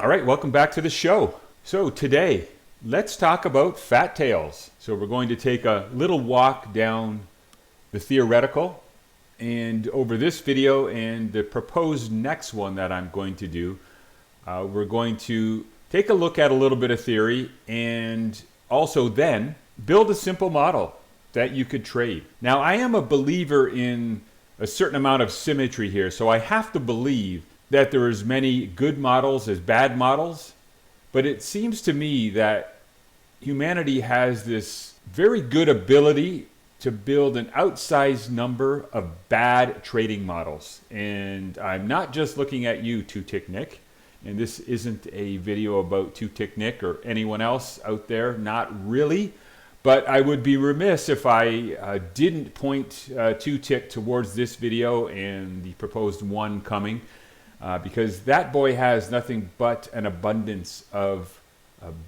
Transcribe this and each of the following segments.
All right, welcome back to the show. So today, let's talk about fat tails. So we're going to take a little walk down the theoretical, and over this video and the proposed next one that I'm going to do, we're going to take a look at a little bit of theory and also then build a simple model that you could trade. Now, I am a believer in a certain amount of symmetry here, so I have to believe that there are as many good models as bad models, but it seems to me that humanity has this very good ability to build an outsized number of bad trading models. And I'm not just looking at you, Two Tick Nick, and this isn't a video about Two Tick Nick or anyone else out there, not really. But I would be remiss if I didn't point Two Tick towards this video and the proposed one coming, because that boy has nothing but an abundance of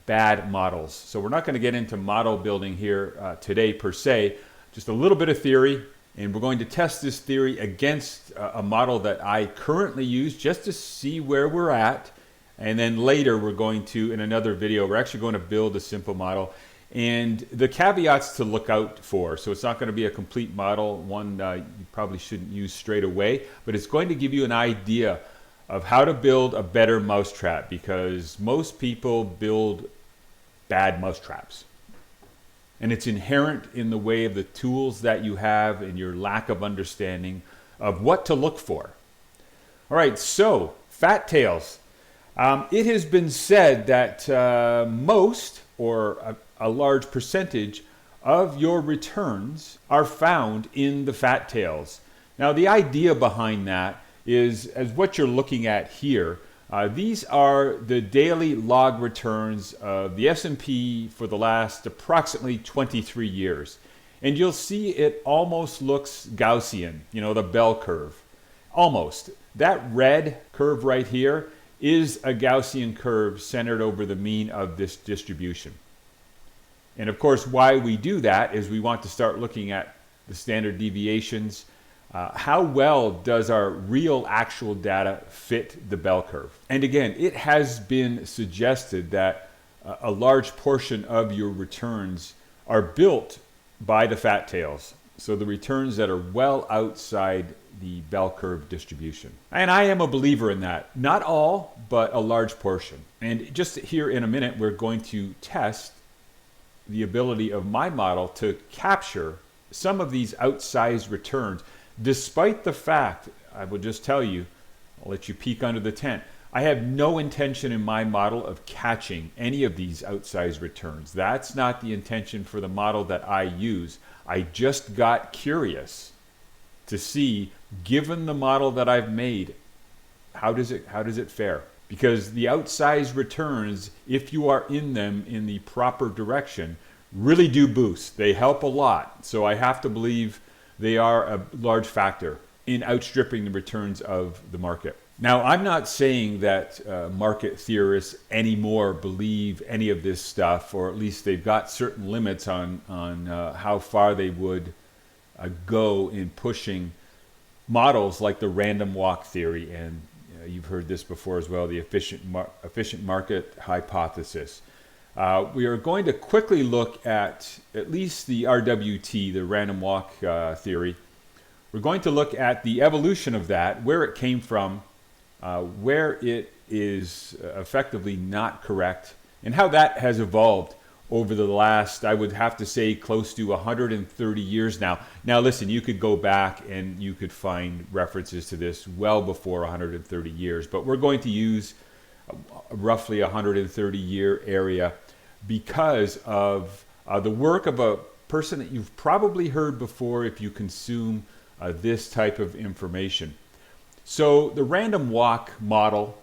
bad models. So we're not going to get into model building here today per se, just a little bit of theory, and we're going to test this theory against a model that I currently use just to see where we're at. And then later we're going to, in another video, we're actually going to build a simple model and the caveats to look out for. So it's not going to be a complete model, one you probably shouldn't use straight away, but it's going to give you an idea of how to build a better mousetrap, because most people build bad mousetraps. And it's inherent in the way of the tools that you have and your lack of understanding of what to look for. All right, so fat tails. It has been said that most or a large percentage of your returns are found in the fat tails. Now, the idea behind that is, as what you're looking at here, these are the daily log returns of the S&P for the last approximately 23 years. And you'll see it almost looks Gaussian, you know, the bell curve. Almost. That red curve right here is a Gaussian curve centered over the mean of this distribution. And of course, why we do that is we want to start looking at the standard deviations. How well does our real actual data fit the bell curve? And again, it has been suggested that a large portion of your returns are built by the fat tails. So the returns that are well outside the bell curve distribution. And I am a believer in that. Not all, but a large portion. And just here in a minute, we're going to test the ability of my model to capture some of these outsized returns, despite the fact, I will just tell you, I'll let you peek under the tent, I have no intention in my model of catching any of these outsized returns. That's not the intention for the model that I use. I just got curious to see, given the model that I've made, how does it fare? Because the outsized returns, if you are in them in the proper direction, really do boost. They help a lot. So I have to believe they are a large factor in outstripping the returns of the market. Now, I'm not saying that market theorists anymore believe any of this stuff, or at least they've got certain limits on how far they would go in pushing models like the random walk theory, and you've heard this before as well, the efficient market hypothesis. We are going to quickly look at least the RWT, the random walk theory. We're going to look at the evolution of that, where it came from, where it is effectively not correct, and how that has evolved over the last, I would have to say, close to 130 years now. Now listen, you could go back and you could find references to this well before 130 years, but we're going to use roughly 130 year area because of the work of a person that you've probably heard before if you consume this type of information. So the random walk model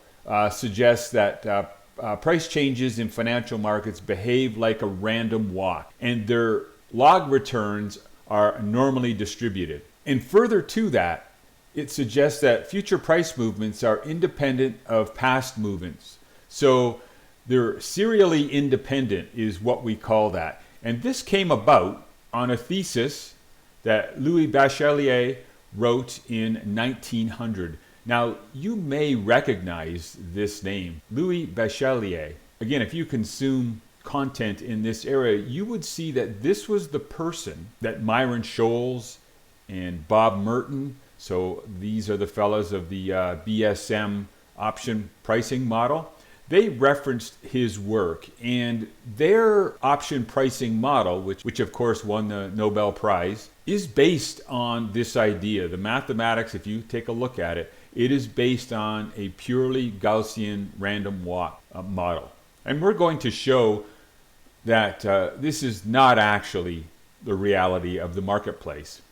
suggests that price changes in financial markets behave like a random walk, and their log returns are normally distributed. And further to that, it suggests that future price movements are independent of past movements. So they're serially independent is what we call that. And this came about on a thesis that Louis Bachelier wrote in 1900. Now, you may recognize this name, Louis Bachelier. Again, if you consume content in this area, you would see that this was the person that Myron Scholes and Bob Merton, so these are the fellows of the BSM option pricing model, they referenced his work, and their option pricing model, which of course won the Nobel Prize, is based on this idea. The mathematics, if you take a look at it, it is based on a purely Gaussian random walk model. And we're going to show that this is not actually the reality of the marketplace.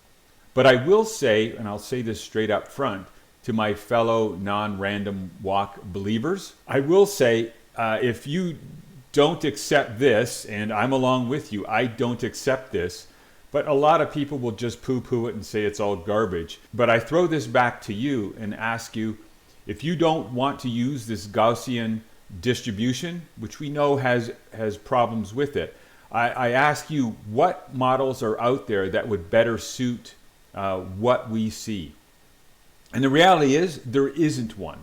But I will say, and I'll say this straight up front, to my fellow non-random walk believers, I will say, if you don't accept this, and I'm along with you, I don't accept this, but a lot of people will just poo-poo it and say it's all garbage. But I throw this back to you and ask you, if you don't want to use this Gaussian distribution, which we know has problems with it, I ask you, what models are out there that would better suit what we see? And the reality is, there isn't one.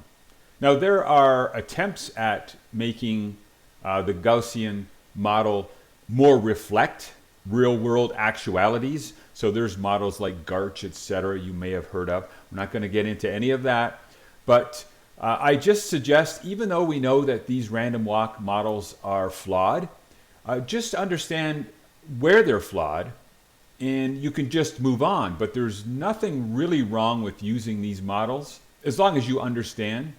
Now, there are attempts at making the Gaussian model more reflect real-world actualities. So there's models like Garch, etc. you may have heard of. We're not going to get into any of that. But I just suggest, even though we know that these random walk models are flawed, just understand where they're flawed, and you can just move on. But there's nothing really wrong with using these models as long as you understand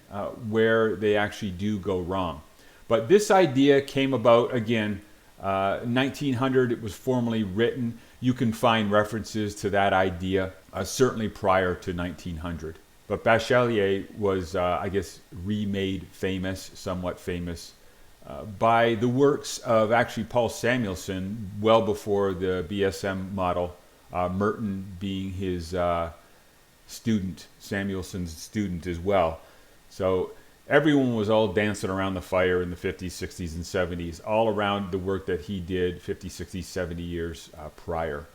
where they actually do go wrong. But this idea came about, again, 1900, it was formally written. You can find references to that idea certainly prior to 1900. But Bachelier was, I guess, remade famous, somewhat famous, by the works of actually Paul Samuelson well before the BSM model, Merton being his student, Samuelson's student as well. So everyone was all dancing around the fire in the 50s, 60s, and 70s, all around the work that he did 50, 60, 70 years prior.